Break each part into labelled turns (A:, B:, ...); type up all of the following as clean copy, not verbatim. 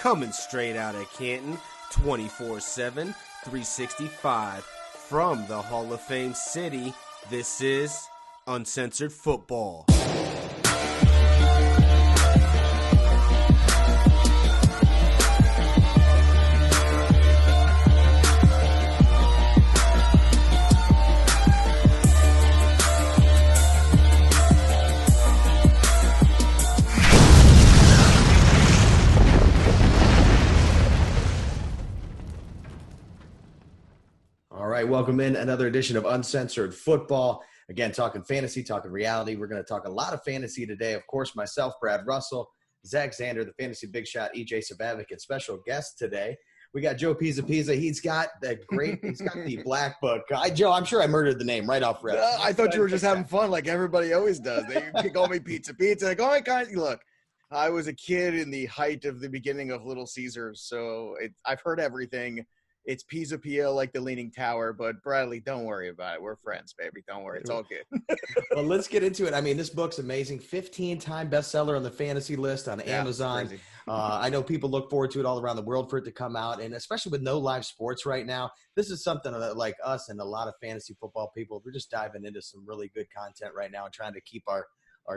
A: coming straight out of Canton, 24/7, 365. From the Hall of Fame city, this is Uncensored Football.
B: Welcome in another edition of Uncensored Football. Again, talking fantasy, talking reality. We're going to talk a lot of fantasy today. Of course, myself, Brad Russell, Zach Zander, the fantasy big shot, EJ Sabavic, and special guest today. We got Joe Pisapia. He's got the black book. Joe, I'm sure I murdered the name right off rip.
C: I thought you were just having fun like everybody always does. They call me Pizza. Like, oh my God, look, I was a kid in the height of the beginning of Little Caesars, so I've heard everything. It's Pisapia like the Leaning Tower, but Bradley, don't worry about it. We're friends, baby. Don't worry. It's all good.
B: Well, let's get into it. I mean, this book's amazing. 15-time bestseller on the fantasy list on Amazon. I know people look forward to it all around the world for it to come out, and especially with no live sports right now, this is something that, like us and a lot of fantasy football people, we're just diving into some really good content right now and trying to keep our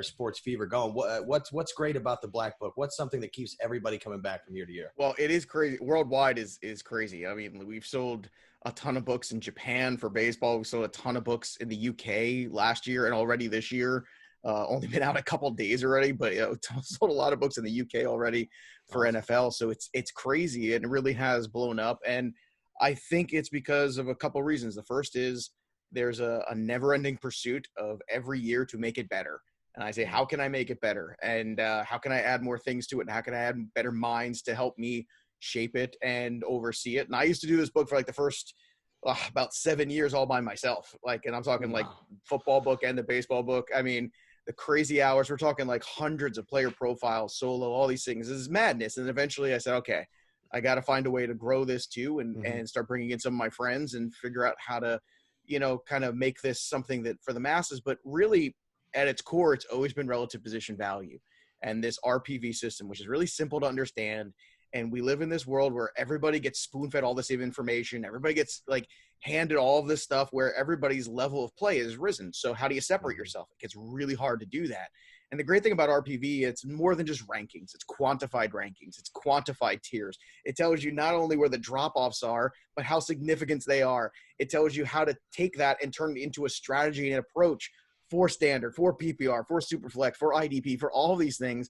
B: sports fever going. What's great about the Black Book? What's something that keeps everybody coming back from year to year?
C: Well, it is crazy. Worldwide is crazy. I mean, we've sold a ton of books in Japan for baseball. We sold a ton of books in the UK last year and already this year. Only been out a couple days already, but sold a lot of books in the UK already for NFL. So it's crazy. It really has blown up. And I think it's because of a couple reasons. The first is there's a never-ending pursuit of every year to make it better. And I say, how can I make it better? And how can I add more things to it? And how can I add better minds to help me shape it and oversee it? And I used to do this book for like the first about 7 years all by myself. And I'm talking like football book and the baseball book. I mean, the crazy hours, we're talking like hundreds of player profiles, solo, all these things. This is madness. And eventually I said, okay, I got to find a way to grow this too and start bringing in some of my friends and figure out how to, kind of make this something that for the masses, but really, at its core, it's always been relative position value and this RPV system, which is really simple to understand. And we live in this world where everybody gets spoon-fed all the same information. Everybody gets handed all of this stuff where everybody's level of play is risen. So how do you separate yourself? It gets really hard to do that. And the great thing about RPV, it's more than just rankings. It's quantified rankings. It's quantified tiers. It tells you not only where the drop-offs are, but how significant they are. It tells you how to take that and turn it into a strategy and approach for standard, for PPR, for Superflex, for IDP, for all of these things.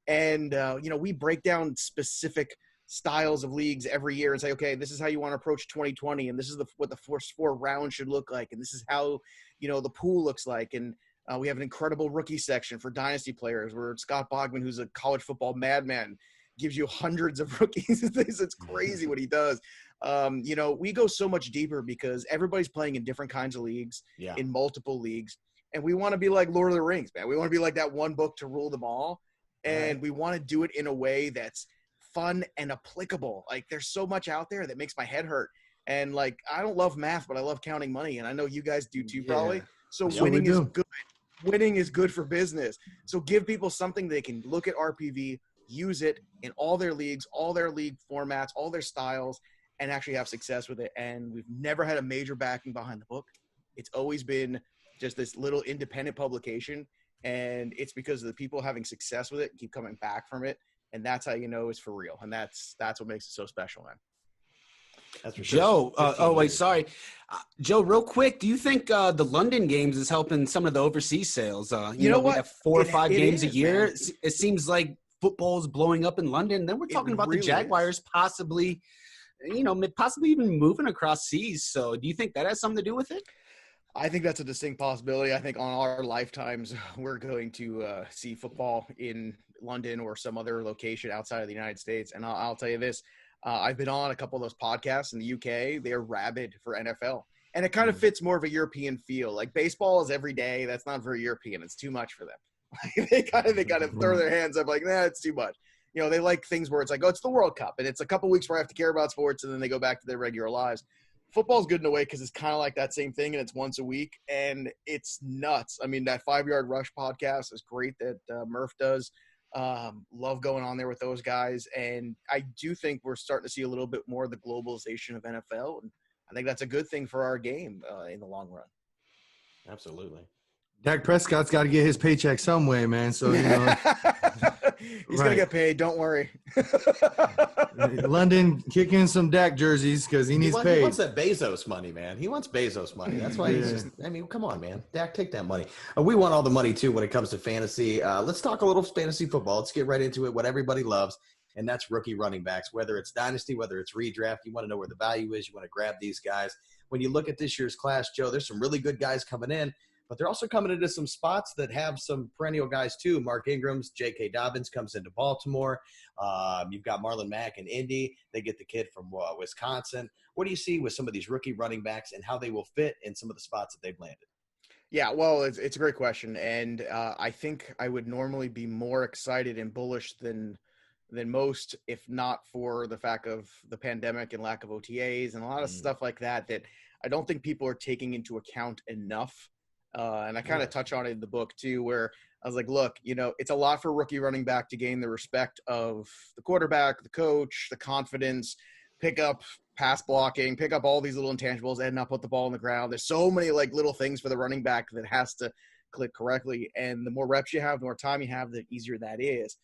C: And, we break down specific styles of leagues every year and say, okay, this is how you want to approach 2020. And this is what the first 4 rounds should look like. And this is how, the pool looks like. And we have an incredible rookie section for dynasty players where Scott Bogman, who's a college football madman, gives you hundreds of rookies. It's crazy what he does. We go so much deeper because everybody's playing in different kinds of leagues, in multiple leagues. And we want to be like Lord of the Rings, man. We want to be like that one book to rule them all. And we want to do it in a way that's fun and applicable. There's so much out there that makes my head hurt. And I don't love math, but I love counting money. And I know you guys do too, probably. So winning is good. Winning is good for business. So give people something they can look at RPV, use it in all their leagues, all their league formats, all their styles, and actually have success with it. And we've never had a major backing behind the book. It's always been just this little independent publication, and it's because of the people having success with it and keep coming back from it, and that's how you know it's for real, and that's what makes it so special, man.
B: That's for sure.
A: Joe, Joe, real quick, do you think the London games is helping some of the overseas sales? We have 4 or 5 games a year. It seems like football is blowing up in London. Then we're talking about the Jaguars possibly even moving across seas. So do you think that has something to do with it?
C: I think that's a distinct possibility. I think on our lifetimes, we're going to see football in London or some other location outside of the United States. And I'll tell you this, I've been on a couple of those podcasts in the UK. They're rabid for NFL. And it kind of fits more of a European feel. Baseball is every day. That's not very European. It's too much for them. They kind of throw their hands up it's too much. They like things where it's it's the World Cup. And it's a couple weeks where I have to care about sports, and then they go back to their regular lives. Football's good in a way because it's kind of like that same thing, and it's once a week, and it's nuts. I mean, that 5 Yard Rush podcast is great that Murph does. Love going on there with those guys. And I do think we're starting to see a little bit more of the globalization of NFL. And I think that's a good thing for our game in the long run.
B: Absolutely.
D: Dak Prescott's got to get his paycheck some way, man. So, you know.
C: He's going to get paid. Don't worry.
D: London, kick in some Dak jerseys because he needs paid.
B: He wants that Bezos money, man. He wants Bezos money. That's why he's just, I mean, come on, man. Dak, take that money. We want all the money, too, when it comes to fantasy. Let's talk a little fantasy football. Let's get right into it, what everybody loves, and that's rookie running backs. Whether it's dynasty, whether it's redraft, you want to know where the value is. You want to grab these guys. When you look at this year's class, Joe, there's some really good guys coming in. But they're also coming into some spots that have some perennial guys too. Mark Ingram's, J.K. Dobbins comes into Baltimore. You've got Marlon Mack in Indy. They get the kid from Wisconsin. What do you see with some of these rookie running backs and how they will fit in some of the spots that they've landed?
C: Yeah, well, it's a great question. And I think I would normally be more excited and bullish than most, if not for the fact of the pandemic and lack of OTAs and a lot of stuff like that I don't think people are taking into account enough. And I kind of touch on it in the book too, where I was like, look, you know, it's a lot for a rookie running back to gain the respect of the quarterback, the coach, the confidence, pick up pass blocking, pick up all these little intangibles and not put the ball on the ground. There's so many like little things for the running back that has to click correctly. And the more reps you have, the more time you have, the easier that is.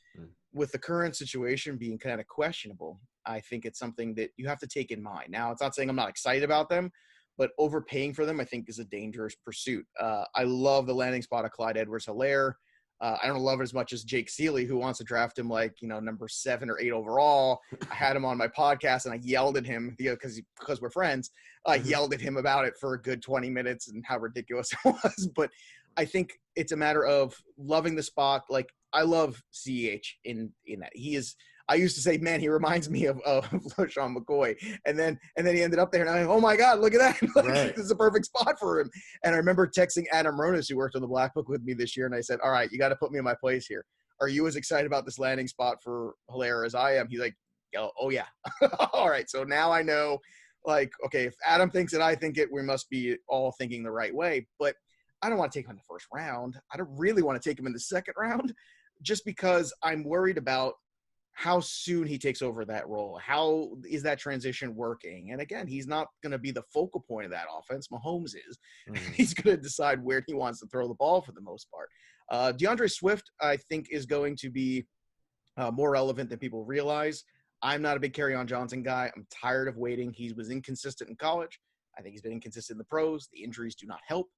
C: With the current situation being kind of questionable, I think it's something that you have to take in mind. Now, it's not saying I'm not excited about them, but overpaying for them, I think, is a dangerous pursuit. I love the landing spot of Clyde Edwards-Helaire. I don't love it as much as Jake Seeley, who wants to draft him like, you know, number 7 or 8 overall. I had him on my podcast, and I yelled at him because we're friends. I yelled at him about it for a good 20 minutes and how ridiculous it was. But I think it's a matter of loving the spot. Like, I love CEH in that. He is – I used to say, man, he reminds me of LaShawn McCoy. And then he ended up there, and I'm like, oh, my God, look at that. Like, this is a perfect spot for him. And I remember texting Adam Ronis, who worked on the Black Book with me this year, and I said, all right, you got to put me in my place here. Are you as excited about this landing spot for Helaire as I am? He's like, oh, yeah. All right, so now I know, like, okay, if Adam thinks it, I think it, we must be all thinking the right way. But I don't want to take him in the first round. I don't really want to take him in the second round just because I'm worried about how soon he takes over that role. How is that transition working? And again, he's not going to be the focal point of that offense. Mahomes is. He's going to decide where he wants to throw the ball for the most part. DeAndre Swift, I think, is going to be more relevant than people realize. I'm not a big Kerryon Johnson guy. I'm tired of waiting. He was inconsistent in college. I think he's been inconsistent in the pros. The injuries do not help.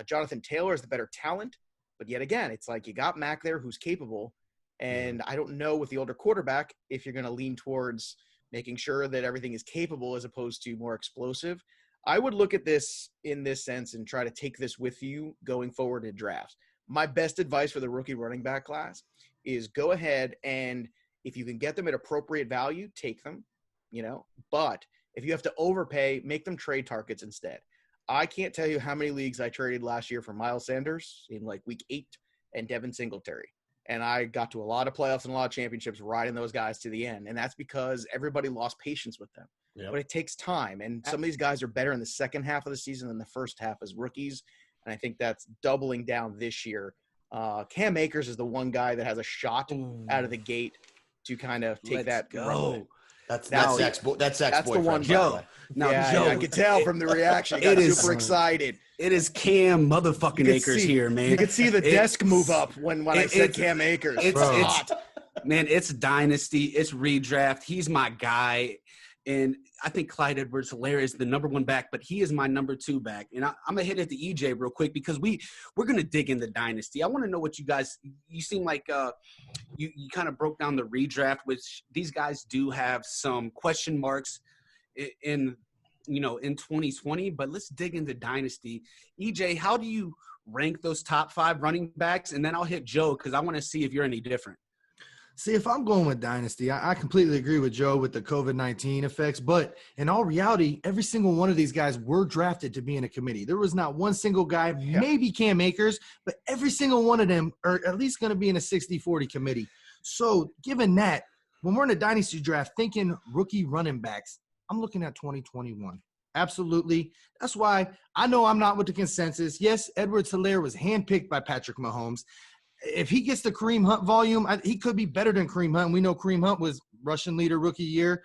C: Jonathan Taylor is the better talent. But yet again, it's like you got Mack there who's capable. And I don't know with the older quarterback if you're going to lean towards making sure that everything is capable as opposed to more explosive. I would look at this in this sense and try to take this with you going forward in drafts. My best advice for the rookie running back class is go ahead and if you can get them at appropriate value, take them, you know. But if you have to overpay, make them trade targets instead. I can't tell you how many leagues I traded last year for Miles Sanders in like week 8 and Devin Singletary. And I got to a lot of playoffs and a lot of championships riding those guys to the end. And that's because everybody lost patience with them. Yep. But it takes time. And some of these guys are better in the second half of the season than the first half as rookies. And I think that's doubling down this year. Cam Akers is the one guy that has a shot out of the gate to kind of take that. Go.
B: That's Zach's boyfriend.
C: The one, Joe.
A: Now,
C: yeah,
A: Joe,
C: I could tell from the reaction. He got super excited.
A: It is Cam motherfucking Akers here, man.
C: You could see the desk move up when I said Cam Akers.
A: It's hot. Man, it's dynasty. It's redraft. He's my guy. And I think Clyde Edwards-Helaire is the number 1 back, but he is my number 2 back. And I'm going to hit at the EJ real quick because we're going to dig into dynasty. I want to know what you guys – you seem like you kind of broke down the redraft, which these guys do have some question marks in 2020. But let's dig into dynasty. EJ, how do you rank those top 5 running backs? And then I'll hit Joe because I want to see if you're any different.
D: See, if I'm going with dynasty, I completely agree with Joe with the COVID-19 effects. But in all reality, every single one of these guys were drafted to be in a committee. There was not one single guy, maybe Cam Akers, but every single one of them are at least going to be in a 60-40 committee. So given that, when we're in a dynasty draft thinking rookie running backs, I'm looking at 2021. Absolutely. That's why I know I'm not with the consensus. Yes, Edwards-Helaire was handpicked by Patrick Mahomes. if he gets the Kareem Hunt volume, he could be better than Kareem Hunt. We know Kareem Hunt was rushing leader rookie year,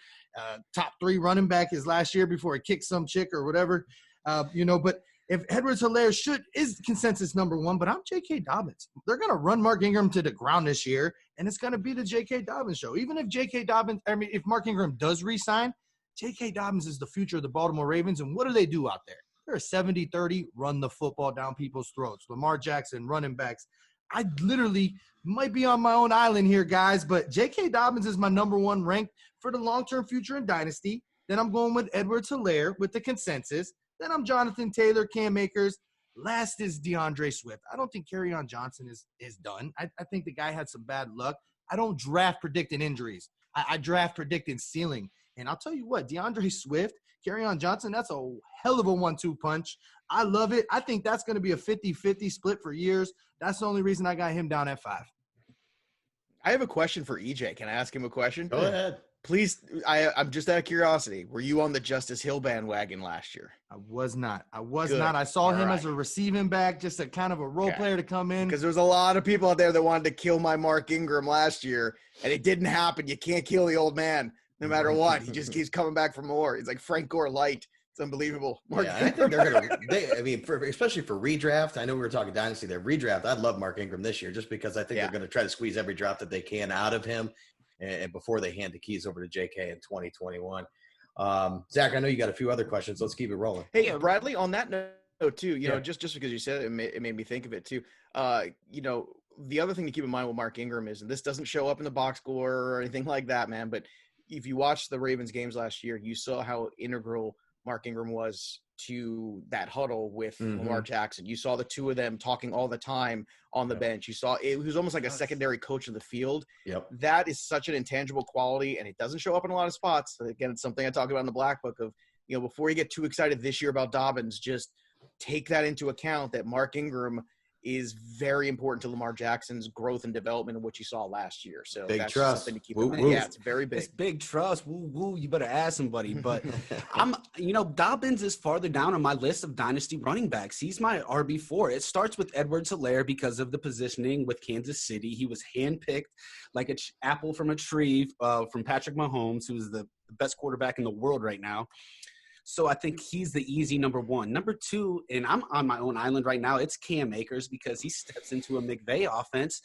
D: top 3 running back his last year before he kicked some chick or whatever. But if Edwards-Helaire is consensus number 1, but I'm J.K. Dobbins. They're going to run Mark Ingram to the ground this year, and it's going to be the J.K. Dobbins show. Even if if Mark Ingram does re-sign, J.K. Dobbins is the future of the Baltimore Ravens, and what do they do out there? They're a 70-30, run the football down people's throats. Lamar Jackson, running backs. I literally might be on my own island here, guys, but J.K. Dobbins is my number 1 ranked for the long-term future in Dynasty. Then I'm going with Edwards-Helaire with the consensus. Then I'm Jonathan Taylor, Cam Akers. Last is DeAndre Swift. I don't think Kerryon Johnson is done. I think the guy had some bad luck. I don't draft predicting injuries. I draft predicting ceiling. And I'll tell you what, DeAndre Swift, Kerryon Johnson, that's a hell of a 1-2 punch. I love it. I think that's going to be a 50-50 split for years. That's the only reason I got him down at 5.
C: I have a question for EJ. Can I ask him a question?
B: Go ahead.
C: Please, I'm just out of curiosity. Were you on the Justice Hill bandwagon last year?
D: I was not. I saw him as a receiving back, just a kind of a role player to come in.
C: Because there's a lot of people out there that wanted to kill my Mark Ingram last year, and it didn't happen. You can't kill the old man no matter what. He just keeps coming back for more. He's like Frank Gore light. It's unbelievable.
B: I think they're going to – especially for redraft. I know we were talking Dynasty there. Redraft, I'd love Mark Ingram this year just because I think they're going to try to squeeze every draft that they can out of him. And before they hand the keys over to JK in 2021. Zach, I know you got a few other questions. Let's keep it rolling.
C: Hey, Bradley, on that note too, you know, just because you said it, it made me think of it too. The other thing to keep in mind with Mark Ingram is, and this doesn't show up in the box score or anything like that, man, but if you watched the Ravens games last year, you saw how integral Mark Ingram was to that huddle with Lamar Jackson. You saw the two of them talking all the time on the bench. You saw it was almost like a secondary coach of the field.
B: Yep.
C: That is such an intangible quality, and it doesn't show up in a lot of spots. Again, it's something I talk about in the Black Book of, before you get too excited this year about Dobbins, just take that into account that Mark Ingram is very important to Lamar Jackson's growth and development of what you saw last year. So
B: big
C: that's
B: trust.
C: Something to keep in mind. Yeah, it's very big.
A: It's big trust. Woo, woo. You better ask somebody. But Dobbins is farther down on my list of dynasty running backs. He's my RB4. It starts with Edwards-Helaire because of the positioning with Kansas City. He was handpicked like an apple from a tree from Patrick Mahomes, who is the best quarterback in the world right now. So I think he's the easy number 1. Number 2, and I'm on my own island right now, it's Cam Akers because he steps into a McVay offense,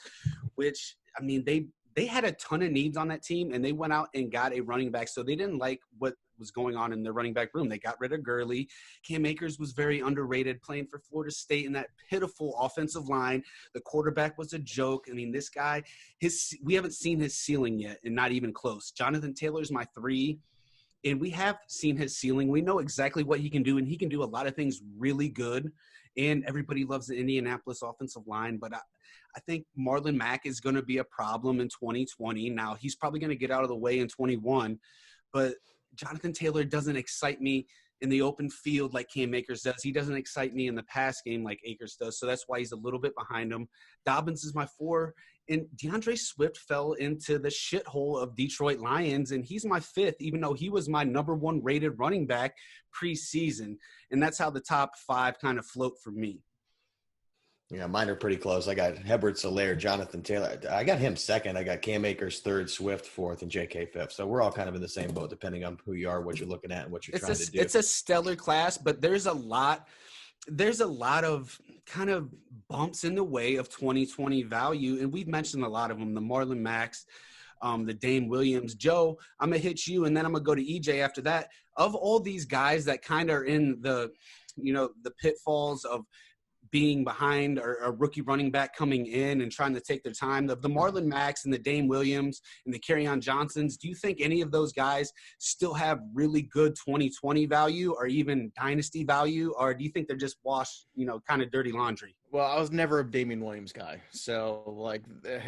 A: which, I mean, they had a ton of needs on that team, and they went out and got a running back. So they didn't like what was going on in their running back room. They got rid of Gurley. Cam Akers was very underrated playing for Florida State in that pitiful offensive line. The quarterback was a joke. I mean, this guy, we haven't seen his ceiling yet, and not even close. Jonathan Taylor's my 3. And we have seen his ceiling. We know exactly what he can do, and he can do a lot of things really good. And everybody loves the Indianapolis offensive line, but I think Marlon Mack is going to be a problem in 2020. Now, he's probably going to get out of the way in 21, but Jonathan Taylor doesn't excite me in the open field like Cam Akers does. He doesn't excite me in the pass game like Akers does, so that's why he's a little bit behind him. Dobbins is my 4. And DeAndre Swift fell into the shithole of Detroit Lions, and he's my 5th, even though he was my number 1 rated running back preseason. And that's how the top 5 kind of float for me.
B: Yeah, mine are pretty close. I got Edwards-Helaire, Jonathan Taylor. I got him 2nd. I got Cam Akers 3rd, Swift 4th, and JK 5th. So we're all kind of in the same boat, depending on who you are, what you're looking at, and what you're trying to do.
A: It's a stellar class, but there's a lot of kind of bumps in the way of 2020 value, and we've mentioned a lot of them, the Marlon Macks, the Dame Williams. Joe, I'm going to hit you, and then I'm going to go to EJ after that. Of all these guys that kind of are in the pitfalls of being behind or a rookie running back coming in and trying to take their time, the Marlon Macks and the Dame Williams and the Kerryon Johnsons, do you think any of those guys still have really good 2020 value or even dynasty value, or do you think they're just washed, kind of dirty laundry?
C: Well, I was never a Damian Williams guy, so like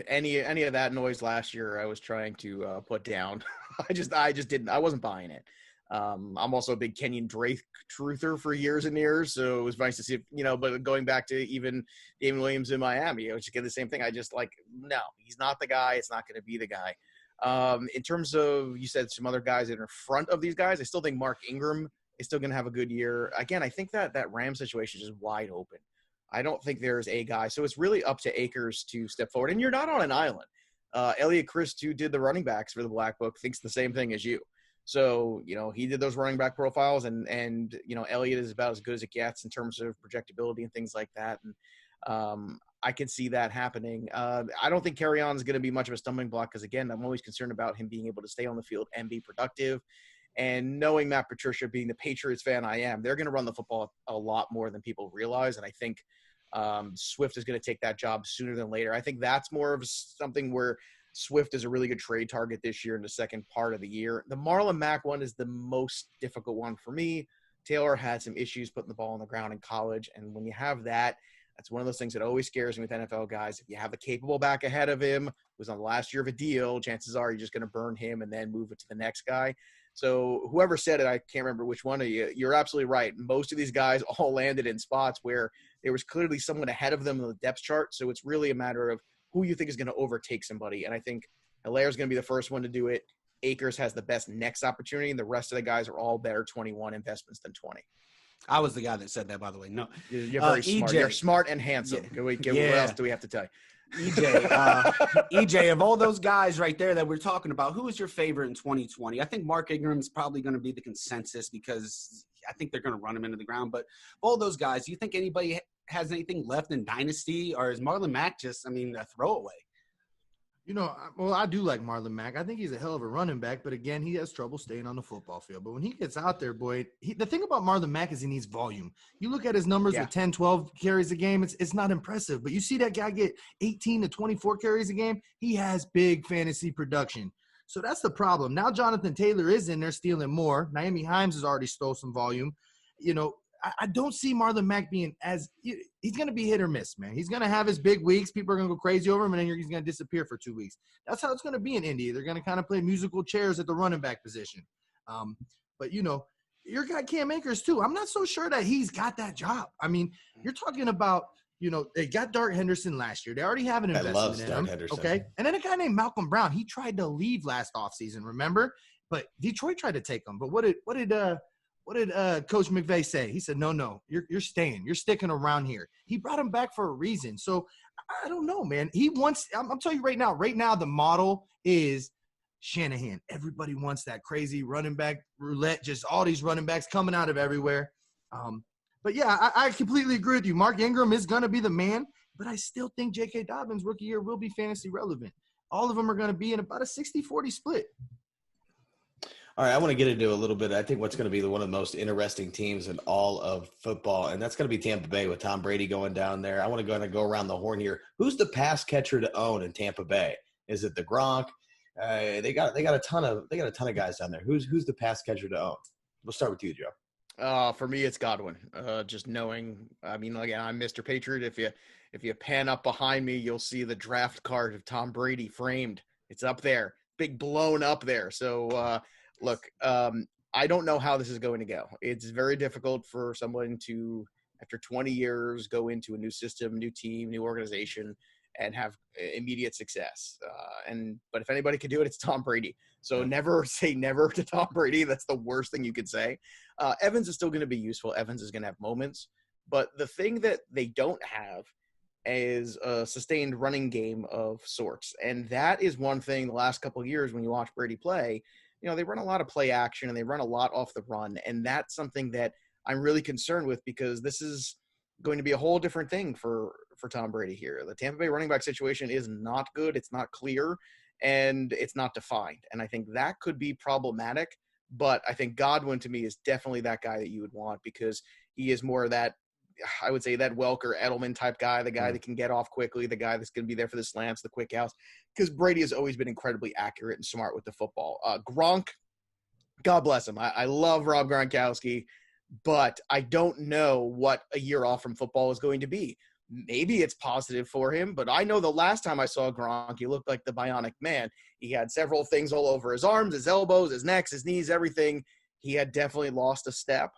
C: any of that noise last year, I was trying to put down. I just didn't. I wasn't buying it. I'm also a big Kenyon Drake truther for years and years, so it was nice to see, but going back to even Damian Williams in Miami, which again, the same thing. I just no, he's not the guy. It's not going to be the guy. In terms of, you said some other guys that are in front of these guys, I still think Mark Ingram is still going to have a good year. Again, I think that Rams situation is just wide open. I don't think there's a guy. So it's really up to Akers to step forward. And you're not on an island. Elliot Christ, who did the running backs for the Black Book, thinks the same thing as you. So, he did those running back profiles, and Elliott is about as good as it gets in terms of projectability and things like that. And I could see that happening. I don't think Kerryon is going to be much of a stumbling block because, again, I'm always concerned about him being able to stay on the field and be productive. And knowing Matt Patricia, being the Patriots fan I am, they're going to run the football a lot more than people realize. And I think Swift is going to take that job sooner than later. I think that's more of something where Swift is a really good trade target this year in the second part of the year. The Marlon Mack one is the most difficult one for me. Taylor had some issues putting the ball on the ground in college. And when you have that, that's one of those things that always scares me with NFL guys. If you have a capable back ahead of him who's on the last year of a deal, chances are you're just going to burn him and then move it to the next guy. So whoever said it, I can't remember which one of you, you're absolutely right. Most of these guys all landed in spots where there was clearly someone ahead of them on the depth chart. So it's really a matter of who you think is going to overtake somebody. And I think Hilaire is going to be the first one to do it. Akers has the best next opportunity, and the rest of the guys are all better 21 investments than 20.
A: I was the guy that said that, by the way. No,
C: you're very smart. You're smart and handsome. Yeah. What else do we have to tell you?
A: EJ, of all those guys right there that we're talking about, who is your favorite in 2020? I think Mark Ingram's probably going to be the consensus because I think they're going to run him into the ground. But of all those guys, do you think anybody has anything left in Dynasty, or is Marlon Mack just, a throwaway?
D: I do like Marlon Mack. I think he's a hell of a running back, but again, he has trouble staying on the football field. But when he gets out there, boy, the thing about Marlon Mack is he needs volume. You look at his numbers with 10, 12 carries a game, it's not impressive. But you see that guy get 18 to 24 carries a game, he has big fantasy production. So that's the problem. Now Jonathan Taylor is in there stealing more. Naomi Himes has already stole some volume. I don't see Marlon Mack being he's going to be hit or miss, man. He's going to have his big weeks. People are going to go crazy over him, and then he's going to disappear for 2 weeks. That's how it's going to be in Indy. They're going to kind of play musical chairs at the running back position. But your guy Cam Akers too. I'm not so sure that he's got that job. You're talking about, they got Dart Henderson last year. They already have an investment in him. Henderson. Okay. And then a guy named Malcolm Brown, he tried to leave last offseason, remember? But Detroit tried to take him. But what did Coach McVay say? He said, no, you're staying. You're sticking around here. He brought him back for a reason. So I don't know, man. I'm telling you right now, the model is Shanahan. Everybody wants that crazy running back roulette, just all these running backs coming out of everywhere. But yeah, I completely agree with you. Mark Ingram is going to be the man, but I still think J.K. Dobbins' rookie year will be fantasy relevant. All of them are going to be in about a 60-40 split.
B: All right, I want to get into a little bit. I think what's going to be one of the most interesting teams in all of football, and that's going to be Tampa Bay with Tom Brady going down there. I want to go around the horn here. Who's the pass catcher to own in Tampa Bay? Is it the Gronk? They got a ton of guys down there. Who's the pass catcher to own? We'll start with you, Joe.
C: For me, it's Godwin. Just knowing. Again, I'm Mr. Patriot. If you pan up behind me, you'll see the draft card of Tom Brady framed. It's up there, big blown up there. So. Look, I don't know how this is going to go. It's very difficult for someone to, after 20 years, go into a new system, new team, new organization, and have immediate success. But if anybody could do it, it's Tom Brady. So never say never to Tom Brady. That's the worst thing you could say. Evans is still going to be useful. Evans is going to have moments. But the thing that they don't have is a sustained running game of sorts. And that is one thing the last couple of years when you watch Brady play, they run a lot of play action and they run a lot off the run. And that's something that I'm really concerned with because this is going to be a whole different thing for Tom Brady here. The Tampa Bay running back situation is not good. It's not clear and it's not defined. And I think that could be problematic, but I think Godwin to me is definitely that guy that you would want because he is more of that, I would say that Welker, Edelman type guy, the guy that can get off quickly, the guy that's going to be there for the slants, the quick outs, because Brady has always been incredibly accurate and smart with the football. Gronk, God bless him. I love Rob Gronkowski, but I don't know what a year off from football is going to be. Maybe it's positive for him, but I know the last time I saw Gronk, he looked like the Bionic Man. He had several things all over his arms, his elbows, his necks, his knees, everything. He had definitely lost a step.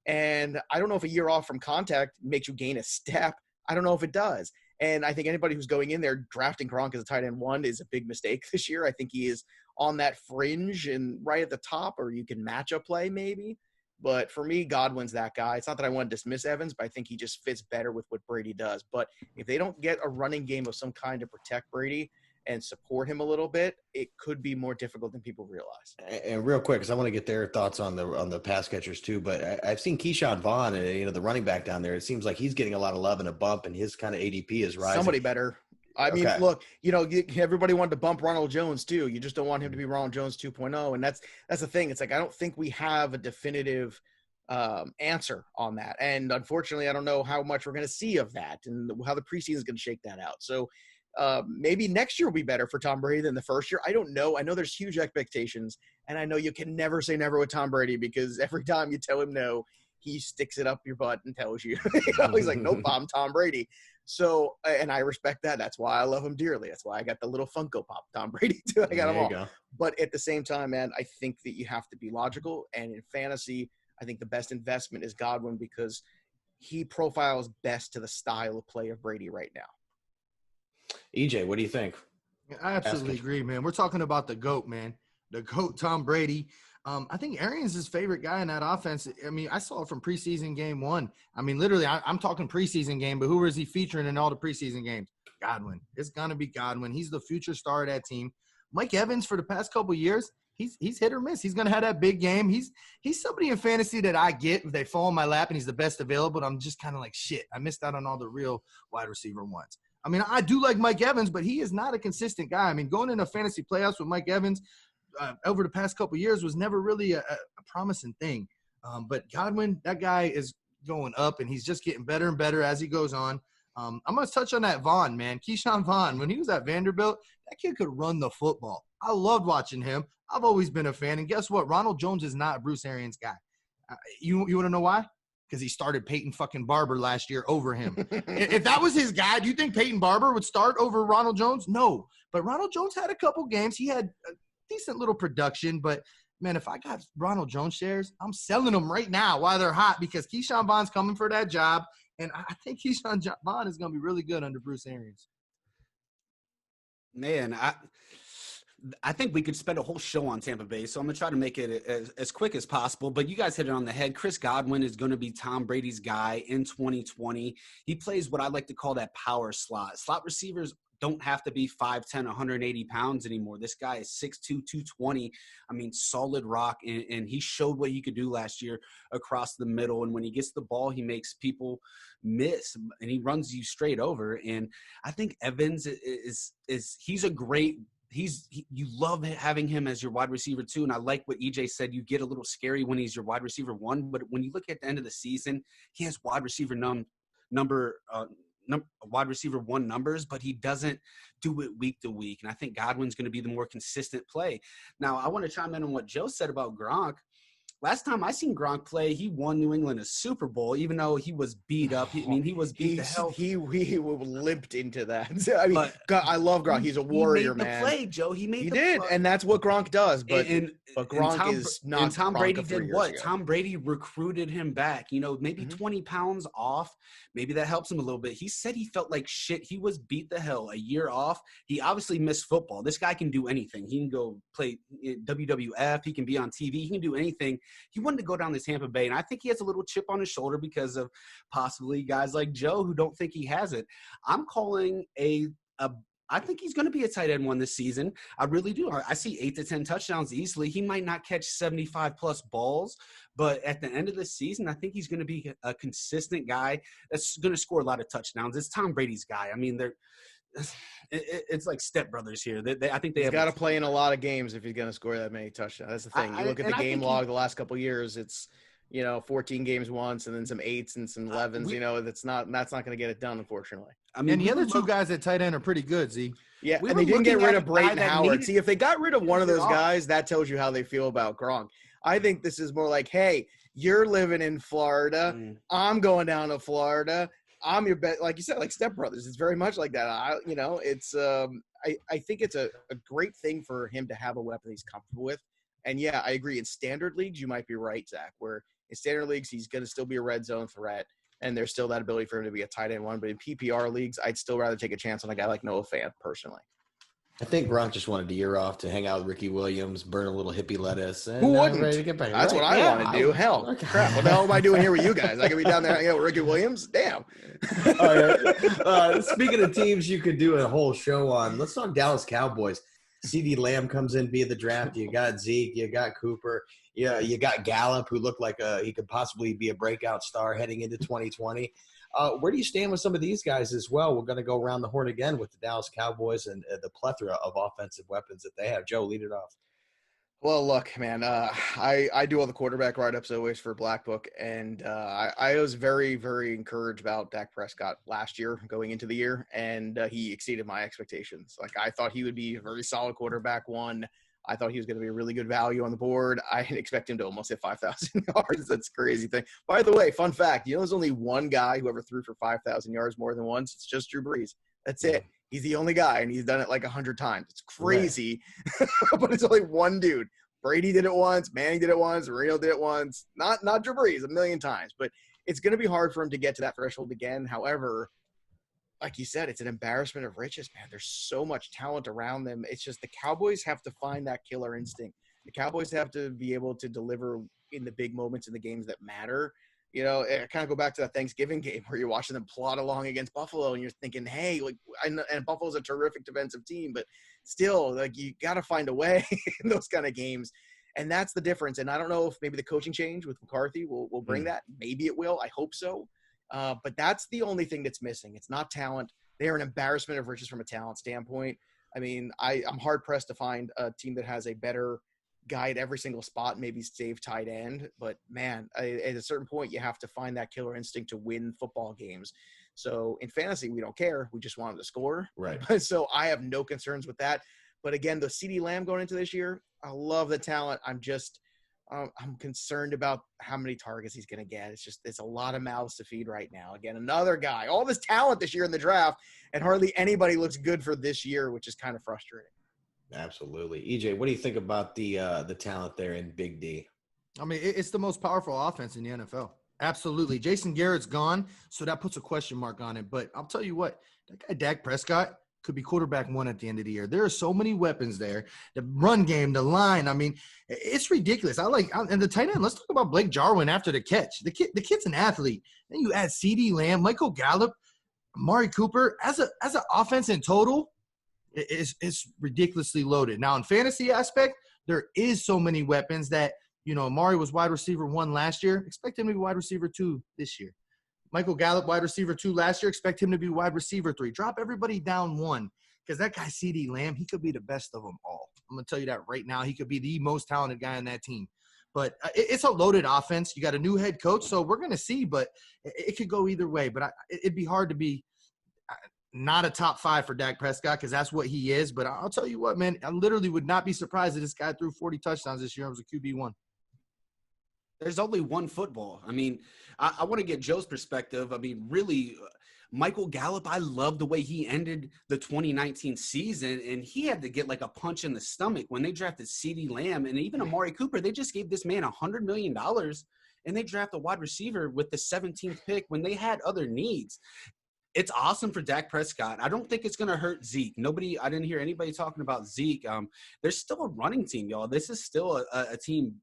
C: And I don't know if a year off from contact makes you gain a step. I don't know if it does. And I think anybody who's going in there drafting Gronk as a tight end one is a big mistake this year. I think he is on that fringe and right at the top, or you can match a play maybe. But for me, Godwin's that guy. It's not that I want to dismiss Evans, but I think he just fits better with what Brady does. But if they don't get a running game of some kind to protect Brady and support him a little bit, it could be more difficult than people realize.
B: And real quick, because I want to get their thoughts on the pass catchers too, but I've seen Keyshawn Vaughn, the running back down there. It seems like he's getting a lot of love and a bump, and his kind of ADP is rising.
C: Somebody better. I mean, look, everybody wanted to bump Ronald Jones too. You just don't want him to be Ronald Jones 2.0, and that's the thing. It's like I don't think we have a definitive answer on that, and unfortunately, I don't know how much we're going to see of that and how the preseason is going to shake that out. So maybe next year will be better for Tom Brady than the first year. I don't know. I know there's huge expectations, and I know you can never say never with Tom Brady because every time you tell him no, he sticks it up your butt and tells you. He's like, nope, I'm Tom Brady. So, and I respect that. That's why I love him dearly. That's why I got the little Funko Pop Tom Brady too. I got them all. But at the same time, man, I think that you have to be logical. And in fantasy, I think the best investment is Godwin because he profiles best to the style of play of Brady right now.
B: EJ, what do you think?
D: I absolutely agree, man. We're talking about the GOAT, man. The GOAT, Tom Brady. I think Arians' his favorite guy in that offense. I mean, I saw it from preseason game 1. I mean, literally, I'm talking preseason game, but who was he featuring in all the preseason games? Godwin. It's going to be Godwin. He's the future star of that team. Mike Evans, for the past couple of years, he's hit or miss. He's going to have that big game. He's somebody in fantasy that I get if they fall in my lap and he's the best available. But I'm just kind of like, shit, I missed out on all the real wide receiver ones. I mean, I do like Mike Evans, but he is not a consistent guy. I mean, going into fantasy playoffs with Mike Evans over the past couple of years was never really a promising thing. But Godwin, that guy is going up, and he's just getting better and better as he goes on. I'm going to touch on that Vaughn, man. Keyshawn Vaughn, when he was at Vanderbilt, that kid could run the football. I loved watching him. I've always been a fan. And guess what? Ronald Jones is not Bruce Arians' guy. You want to know why? Because he started Peyton fucking Barber last year over him. If that was his guy, do you think Peyton Barber would start over Ronald Jones? No. But Ronald Jones had a couple games. He had a decent little production. But, man, if I got Ronald Jones shares, I'm selling them right now while they're hot because Keyshawn Vaughn's coming for that job. And I think Keyshawn Vaughn is going to be really good under Bruce Arians.
A: Man, I think we could spend a whole show on Tampa Bay, so I'm going to try to make it as quick as possible. But you guys hit it on the head. Chris Godwin is going to be Tom Brady's guy in 2020. He plays what I like to call that power slot. Slot receivers don't have to be 5'10", 180 pounds anymore. This guy is 6'2", 220. I mean, solid rock, and he showed what he could do last year across the middle. And when he gets the ball, he makes people miss, and he runs you straight over. And I think Evans he's a great – you love having him as your wide receiver too. And I like what EJ said. You get a little scary when he's your wide receiver 1, but when you look at the end of the season, he has wide receiver wide receiver 1 numbers, but he doesn't do it week to week. And I think Godwin's going to be the more consistent play. Now, I want to chime in on what Joe said about Gronk. Last time I seen Gronk play, he won New England a Super Bowl, even though he was beat up. He was beat to hell.
C: He limped into that. I mean, God, I love Gronk. He's a warrior, man.
A: He made the play, Joe. He did,
C: and that's what Gronk does. But Gronk is not.
A: And Tom
C: Gronk
A: Brady did what?
C: Ago.
A: Tom Brady recruited him back. Maybe 20 pounds off. Maybe that helps him a little bit. He said he felt like shit. He was beat the hell a year off. He obviously missed football. This guy can do anything. He can go play WWF. He can be on TV. He can do anything. He wanted to go down to Tampa Bay, and I think he has a little chip on his shoulder because of possibly guys like Joe who don't think he has it. I'm calling I think he's going to be a tight end 1 this season. I really do. I see 8 to 10 touchdowns easily. He might not catch 75-plus balls, but at the end of the season, I think he's going to be a consistent guy that's going to score a lot of touchdowns. It's Tom Brady's guy. I mean, it's like stepbrothers here. I think
C: he's got to play in a lot of games if he's going to score that many touchdowns. That's the thing. You look at the game log the last couple of years, it's 14 games once and then some 8s and some 11s. That's not going to get it done, unfortunately.
D: I mean, and the other 2 guys at tight end are pretty good, Z.
C: Yeah, and they didn't get rid of Brayton Howard. See, if they got rid of one of those guys, that tells you how they feel about Gronk. I think this is more like, hey, you're living in Florida. I'm going down to Florida. I'm your bet, like you said, like stepbrothers. It's very much like that. I think it's a great thing for him to have a weapon he's comfortable with. And yeah, I agree. In standard leagues, you might be right, Zach, where in standard leagues, he's going to still be a red zone threat. And there's still that ability for him to be a tight end 1. But in PPR leagues, I'd still rather take a chance on a guy like Noah Fant, personally.
B: I think Gronk just wanted a year off to hang out with Ricky Williams, burn a little hippie lettuce, and
C: who wouldn't?
B: ready to get back.
C: That's what I want to do. Hell, crap! What the hell am I doing here with you guys? I could be down there hanging out with Ricky Williams. Damn.
B: Speaking of teams, you could do a whole show on. Let's talk Dallas Cowboys. CeeDee Lamb comes in via the draft. You got Zeke. You got Cooper. Yeah, you got Gallup, who looked like he could possibly be a breakout star heading into 2020. Where do you stand with some of these guys as well? We're going to go around the horn again with the Dallas Cowboys and the plethora of offensive weapons that they have. Joe, lead it off.
C: Well, look, man, I do all the quarterback write-ups always for Black Book, and I was very, very encouraged about Dak Prescott last year going into the year, and he exceeded my expectations. Like, I thought he would be a very solid quarterback, I thought he was going to be a really good value on the board. I didn't expect him to almost hit 5,000 yards. That's a crazy thing. By the way, fun fact, there's only one guy who ever threw for 5,000 yards more than once. It's just Drew Brees. That's it. He's the only guy, and he's done it like 100 times. It's crazy, but it's only one dude. Brady did it once. Manning did it once. Marino did it once. Not Drew Brees, 1,000,000 times. But it's going to be hard for him to get to that threshold again. However, like you said, it's an embarrassment of riches, man. There's so much talent around them. It's just the Cowboys have to find that killer instinct. The Cowboys have to be able to deliver in the big moments in the games that matter. I kind of go back to that Thanksgiving game where you're watching them plod along against Buffalo and you're thinking, hey, and Buffalo's a terrific defensive team, but still, you got to find a way in those kind of games. And that's the difference. And I don't know if maybe the coaching change with McCarthy will bring that. Maybe it will. I hope so. But that's the only thing that's missing. It's not talent. They are an embarrassment of riches from a talent standpoint. I mean, I'm hard-pressed to find a team that has a better guy at every single spot, maybe save tight end. But, man, at a certain point, you have to find that killer instinct to win football games. So in fantasy, we don't care. We just want them to score.
B: Right.
C: So I have no concerns with that. But, again, the CeeDee Lamb going into this year, I love the talent. I'm concerned about how many targets he's going to get. It's a lot of mouths to feed right now. Again, another guy, all this talent this year in the draft, and hardly anybody looks good for this year, which is kind of frustrating.
B: Absolutely. EJ, what do you think about the talent there in Big D?
D: I mean, it's the most powerful offense in the NFL. Absolutely. Jason Garrett's gone, so that puts a question mark on it. But I'll tell you what, that guy Dak Prescott could be quarterback one at the end of the year. There are so many weapons there. The run game, the line. I mean, it's ridiculous. And the tight end, let's talk about Blake Jarwin after the catch. The kid's an athlete. Then you add CeeDee Lamb, Michael Gallup, Amari Cooper. As an offense in total, it's ridiculously loaded. Now, in fantasy aspect, there is so many weapons that, Amari was wide receiver 1 last year. Expect him to be wide receiver 2 this year. Michael Gallup, wide receiver 2 last year. Expect him to be wide receiver 3. Drop everybody down 1 because that guy CeeDee Lamb, he could be the best of them all. I'm going to tell you that right now. He could be the most talented guy on that team. But it's a loaded offense. You got a new head coach, so we're going to see. But it could go either way. But it'd be hard to be not a top 5 for Dak Prescott because that's what he is. But I'll tell you what, man, I literally would not be surprised if this guy threw 40 touchdowns this year and was a QB1.
A: There's only one football. I mean, I want to get Joe's perspective. I mean, really, Michael Gallup, I love the way he ended the 2019 season, and he had to get like a punch in the stomach when they drafted CeeDee Lamb and even Amari Cooper. They just gave this man $100 million, and they draft a wide receiver with the 17th pick when they had other needs. It's awesome for Dak Prescott. I don't think it's going to hurt Zeke. I didn't hear anybody talking about Zeke. There's still a running team, y'all. This is still a team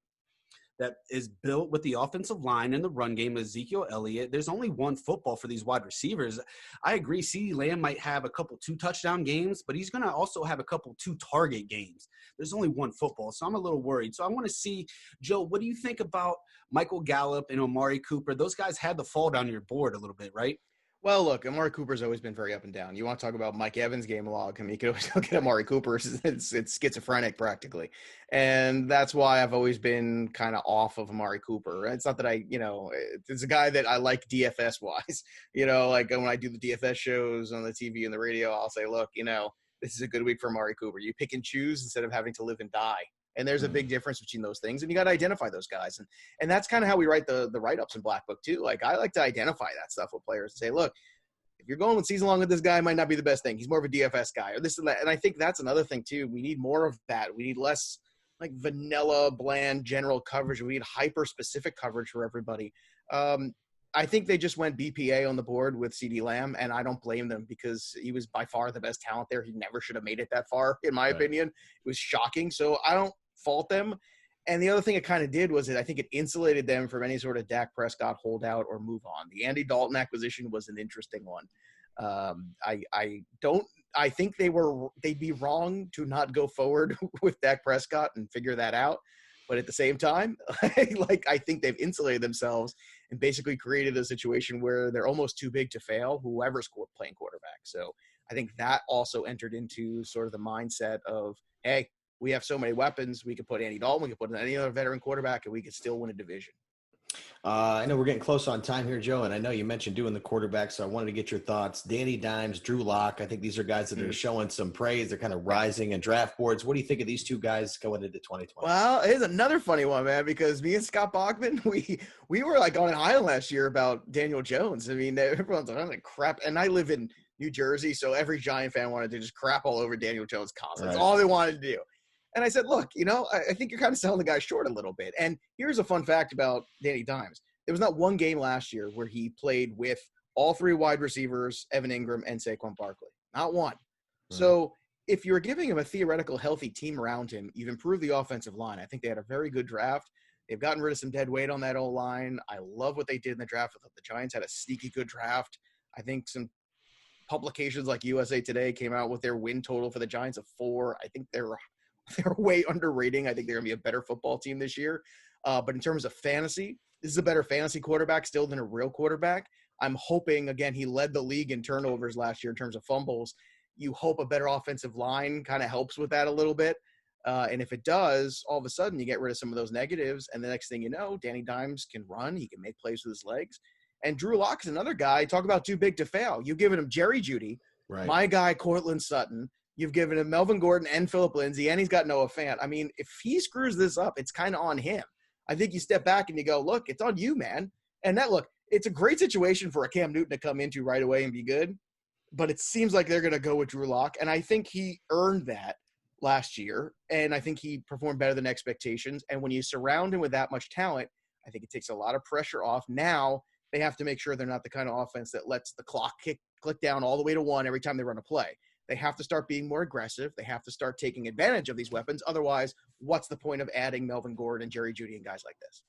A: that is built with the offensive line and the run game, Ezekiel Elliott. There's only one football for these wide receivers. I agree, CeeDee Lamb might have a couple 2-touchdown games, but he's going to also have a couple 2-target games. There's only one football, so I'm a little worried. So I want to see, Joe, what do you think about Michael Gallup and Amari Cooper? Those guys had to fall down your board a little bit, right?
C: Well, look, Amari Cooper's always been very up and down. You want to talk about Mike Evans' game log? I mean, you could always look at Amari Cooper. It's schizophrenic practically. And that's why I've always been kind of off of Amari Cooper. It's not that it's a guy that I like DFS-wise. Like when I do the DFS shows on the TV and the radio, I'll say, look, this is a good week for Amari Cooper. You pick and choose instead of having to live and die. And there's a big difference between those things, and you got to identify those guys. And that's kind of how we write the write-ups in Black Book too. Like, I like to identify that stuff with players and say, look, if you're going with season long with this guy, it might not be the best thing. He's more of a DFS guy or this and that. And I think that's another thing too. We need more of that. We need less like vanilla, bland, general coverage. We need hyper-specific coverage for everybody. I think they just went BPA on the board with CeeDee Lamb, and I don't blame them because he was by far the best talent there. He never should have made it that far, in my opinion. It was shocking. So I don't fault them. And the other thing it kind of did was I think it insulated them from any sort of Dak Prescott holdout or move on. The Andy Dalton acquisition was an interesting one. I think they'd be wrong to not go forward with Dak Prescott and figure that out. But at the same time, I think they've insulated themselves and basically created a situation where they're almost too big to fail, whoever's playing quarterback. So I think that also entered into sort of the mindset of, hey, we have so many weapons. We could put Andy Dalton, we could put any other veteran quarterback, and we could still win a division.
B: I know we're getting close on time here, Joe, and I know you mentioned doing the quarterback, so I wanted to get your thoughts. Danny Dimes, Drew Lock, I think these are guys that are showing some praise. They're kind of rising in draft boards. What do you think of these two guys going into 2020?
C: Well, here's another funny one, man, because me and Scott Bachman, we were like on an island last year about Daniel Jones. I mean, everyone's like, crap. And I live in New Jersey, so every Giant fan wanted to just crap all over Daniel Jones constantly. That's all they wanted to do. And I said, look, I think you're kind of selling the guy short a little bit. And here's a fun fact about Danny Dimes. There was not one game last year where he played with all three wide receivers, Evan Ingram and Saquon Barkley. Not one. So if you're giving him a theoretical healthy team around him, you've improved the offensive line. I think they had a very good draft. They've gotten rid of some dead weight on that O-line. I love what they did in the draft. I thought the Giants had a sneaky good draft. I think some publications like USA Today came out with their win total for the Giants of 4. I think they're way underrating. I think they're going to be a better football team this year. But in terms of fantasy, this is a better fantasy quarterback still than a real quarterback. I'm hoping, again, he led the league in turnovers last year in terms of fumbles. You hope a better offensive line kind of helps with that a little bit. And if it does, all of a sudden you get rid of some of those negatives. And the next thing you know, Danny Dimes can run. He can make plays with his legs. And Drew Lock is another guy. Talk about too big to fail. You've given him Jerry Jeudy, my guy, Cortland Sutton. You've given him Melvin Gordon and Phillip Lindsay, and he's got Noah Fant. I mean, if he screws this up, it's kind of on him. I think you step back and you go, look, it's on you, man. And it's a great situation for a Cam Newton to come into right away and be good. But it seems like they're going to go with Drew Lock. And I think he earned that last year. And I think he performed better than expectations. And when you surround him with that much talent, I think it takes a lot of pressure off. Now they have to make sure they're not the kind of offense that lets the clock click down all the way to 1 every time they run a play. They have to start being more aggressive. They have to start taking advantage of these weapons. Otherwise, what's the point of adding Melvin Gordon and Jerry Jeudy and guys like this?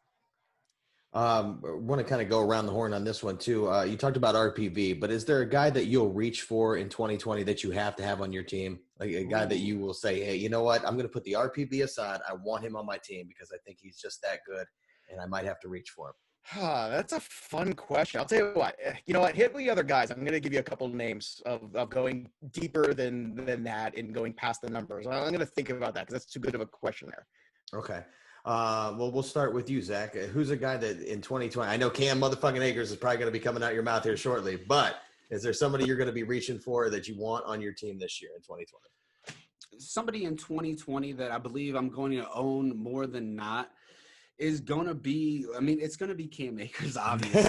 B: I want to kind of go around the horn on this one too. You talked about RPV, but is there a guy that you'll reach for in 2020 that you have to have on your team? Like a guy that you will say, hey, you know what? I'm going to put the RPV aside. I want him on my team because I think he's just that good, and I might have to reach for him.
C: That's a fun question. I'll tell you what. You know what? Hit the other guys. I'm going to give you a couple of names of going deeper than that and going past the numbers. I'm going to think about that because that's too good of a question there.
B: Okay. Well, we'll start with you, Zach. Who's a guy that in 2020 – I know Cam motherfucking Akers is probably going to be coming out your mouth here shortly, but is there somebody you're going to be reaching for that you want on your team this year in 2020?
A: Somebody in 2020 that I believe I'm going to own more than not is going to be, it's going to be Cam Akers, obviously.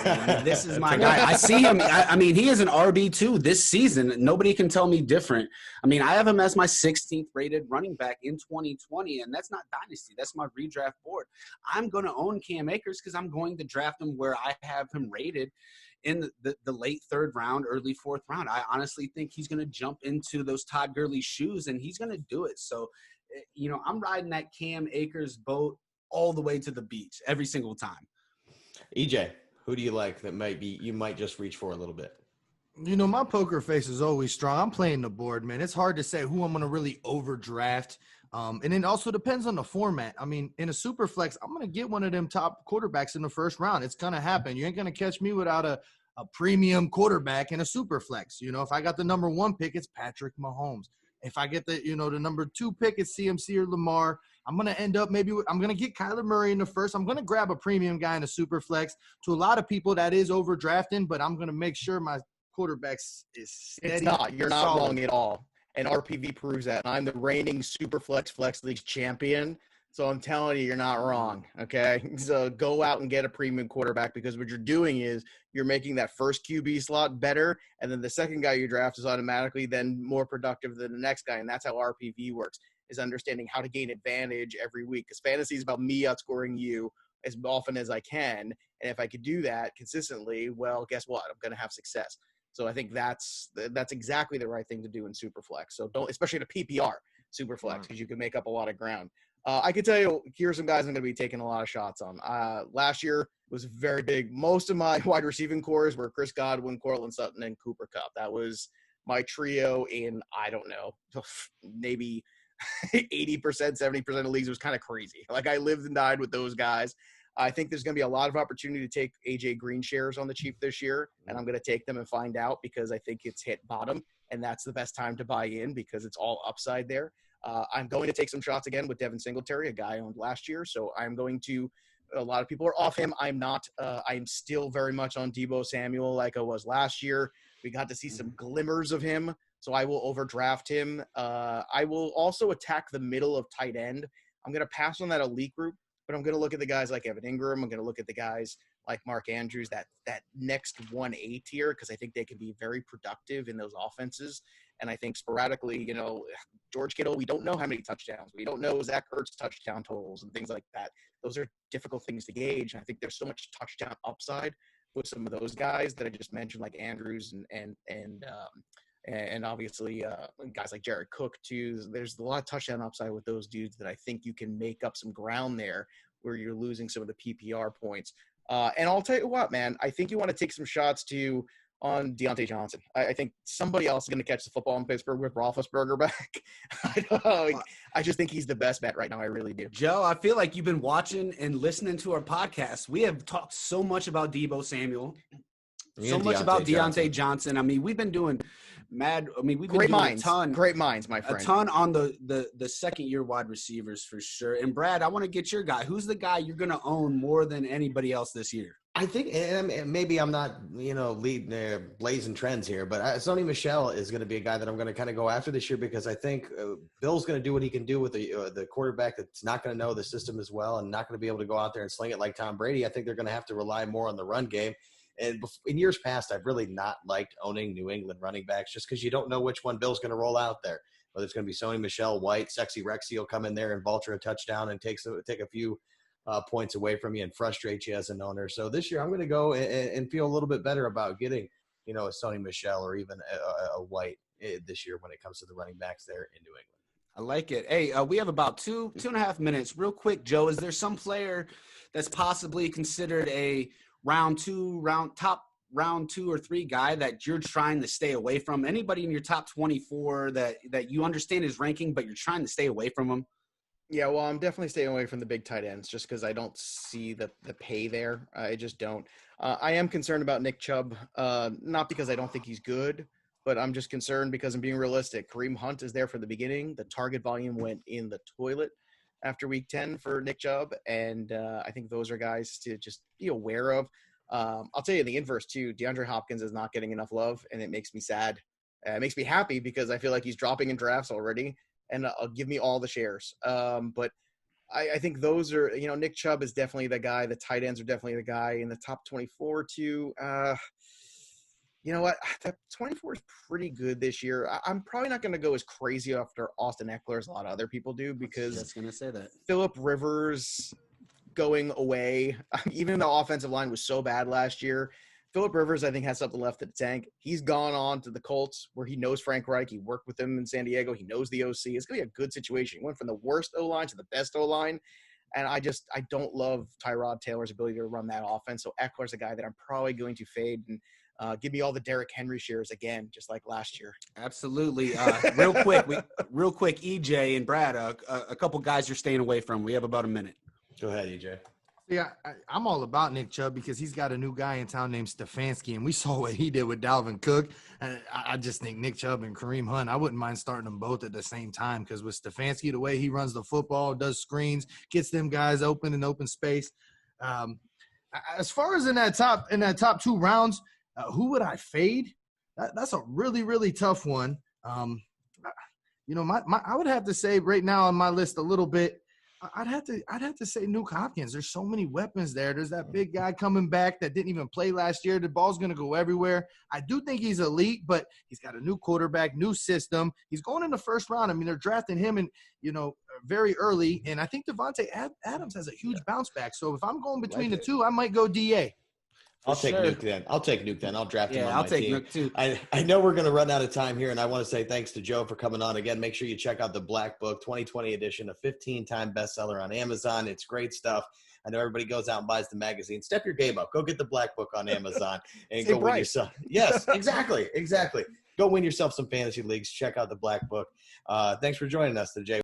A: This is my guy. I see him. He is an RB2 this season. Nobody can tell me different. I have him as my 16th rated running back in 2020, and that's not Dynasty. That's my redraft board. I'm going to own Cam Akers because I'm going to draft him where I have him rated in the late 3rd round, early 4th round. I honestly think he's going to jump into those Todd Gurley shoes, and he's going to do it. So, I'm riding that Cam Akers boat all the way to the beach every single time.
B: EJ, who do you like that you might just reach for a little bit?
D: My poker face is always strong. I'm playing the board, man. It's hard to say who I'm going to really overdraft. And it also depends on the format. In a super flex, I'm going to get one of them top quarterbacks in the 1st round. It's going to happen. You ain't going to catch me without a premium quarterback in a super flex. If I got the number 1 pick, it's Patrick Mahomes. If I get the number 2 pick, it's CMC or Lamar. I'm going to end up I'm going to get Kyler Murray in the 1st. I'm going to grab a premium guy in a super flex. To a lot of people, that is overdrafting, but I'm going to make sure my quarterback is steady.
C: It's not. You're not wrong at all. And RPV proves that. I'm the reigning super flex league champion. So I'm telling you, you're not wrong. Okay. So go out and get a premium quarterback because what you're doing is you're making that first QB slot better. And then the second guy you draft is automatically then more productive than the next guy. And that's how RPV works, is understanding how to gain advantage every week. Because fantasy is about me outscoring you. as often as I can. And if I could do that consistently, well, guess what? I'm going to have success. So I think that's exactly the right thing to do in Superflex. So don't, especially in a PPR Superflex, because you can make up a lot of ground. I can tell you, here's some guys I'm going to be taking a lot of shots on. Last year was very big. Most of my wide receiving cores were Chris Godwin, Cortland Sutton, and Cooper Kupp. That was my trio in, I don't know, maybe 80%, 70% of leagues. It was kind of crazy. Like, I lived and died with those guys. I think there's going to be a lot of opportunity to take AJ Green shares on the cheap this year, and I'm going to take them and find out, because I think it's hit bottom, and that's the best time to buy in because it's all upside there. I'm going to take some shots again with Devin Singletary, a guy I owned last year. So I'm going to – a lot of people are off him. I'm not. I'm still very much on Deebo Samuel like I was last year. We got to see some glimmers of him, so I will overdraft him. I will also attack the middle of tight end. I'm going to pass on that elite group, but I'm going to look at the guys like Evan Ingram. I'm going to look at the guys like Mark Andrews, that next 1A tier, because I think they can be very productive in those offenses. And I think sporadically, you know, George Kittle, we don't know how many touchdowns. We don't know Zach Ertz touchdown totals and things like that. Those are difficult things to gauge. And I think there's so much touchdown upside with some of those guys that I just mentioned, like Andrews and obviously guys like Jared Cook too. There's a lot of touchdown upside with those dudes that I think you can make up some ground there where you're losing some of the PPR points. And I'll tell you what, man, I think you want to take some shots too on Deontay Johnson. I think somebody else is going to catch the football in Pittsburgh with Roethlisberger back. I don't know. I just think he's the best bet right now. I really do.
A: Joe, I feel like you've been watching and listening to our podcast. We have talked so much about Deebo Samuel, so much about Deontay Johnson. I mean, we've been doing we've been
C: great
A: doing
C: minds.
A: a ton.
C: Great minds, my friend.
A: A ton on the second-year wide receivers for sure. And, Brad, I want to get your guy. Who's the guy you're going to own more than anybody else this year?
B: I think, and maybe I'm not, leading blazing trends here, but Sony Michel is going to be a guy that I'm going to kind of go after this year, because I think Bill's going to do what he can do with the quarterback that's not going to know the system as well and not going to be able to go out there and sling it like Tom Brady. I think they're going to have to rely more on the run game. And in years past, I've really not liked owning New England running backs just because you don't know which one Bill's going to roll out there. Whether it's going to be Sony Michel, White, Sexy Rexy will come in there and vulture a touchdown and take a few points away from you and frustrate you as an owner. So this year I'm going to go and feel a little bit better about getting, a Sony Michel or even a White this year when it comes to the running backs there in New England.
A: I like it. Hey, we have about two and a half minutes. Real quick, Joe, is there some player that's possibly considered a round two or three guy that you're trying to stay away from? Anybody in your top 24 that you understand his ranking, but you're trying to stay away from him?
C: Yeah, well, I'm definitely staying away from the big tight ends just because I don't see the pay there. I just don't. I am concerned about Nick Chubb, not because I don't think he's good, but I'm just concerned because I'm being realistic. Kareem Hunt is there for the beginning. The target volume went in the toilet after week 10 for Nick Chubb, and I think those are guys to just be aware of. I'll tell you the inverse, too. DeAndre Hopkins is not getting enough love, and it makes me sad. It makes me happy because I feel like he's dropping in drafts already, and give me all the shares. But I think those are, Nick Chubb is definitely the guy. The tight ends are definitely the guy in the top 24 too. You know what? That 24 is pretty good this year. I'm probably not going to go as crazy after Austin Eckler as a lot of other people do because
A: I was going to say that
C: Phillip Rivers going away, even though the offensive line was so bad last year, Phillip Rivers, I think, has something left in the tank. He's gone on to the Colts where he knows Frank Reich. He worked with him in San Diego. He knows the OC. It's going to be a good situation. He went from the worst O-line to the best O-line. And I don't love Tyrod Taylor's ability to run that offense. So Eckler's a guy that I'm probably going to fade and give me all the Derrick Henry shares again, just like last year.
A: Absolutely. Real quick, EJ and Brad, a couple guys you're staying away from. We have about a minute.
B: Go ahead, EJ.
D: Yeah, I'm all about Nick Chubb because he's got a new guy in town named Stefanski, and we saw what he did with Dalvin Cook. And I just think Nick Chubb and Kareem Hunt, I wouldn't mind starting them both at the same time because with Stefanski, the way he runs the football, does screens, gets them guys open in open space. As far as in that top two rounds, who would I fade? That's a really, really tough one. I would have to say right now on my list a little bit. I'd have to say Nuke Hopkins. There's so many weapons there. There's that big guy coming back that didn't even play last year. The ball's going to go everywhere. I do think he's elite, but he's got a new quarterback, new system. He's going in the first round. I mean, they're drafting him in, very early, and I think Devontae Adams has a huge bounce back. So if I'm going between the two, I might go DA.
B: I'll take Nuke then. I'll draft him on my team.
A: Nuke too.
B: I know we're going to run out of time here, and I want to say thanks to Joe for coming on again. Make sure you check out the Black Book 2020 edition, a 15-time bestseller on Amazon. It's great stuff. I know everybody goes out and buys the magazine. Step your game up. Go get the Black Book on Amazon and go win yourself. Yes, exactly. Go win yourself some fantasy leagues. Check out the Black Book. Thanks for joining us today.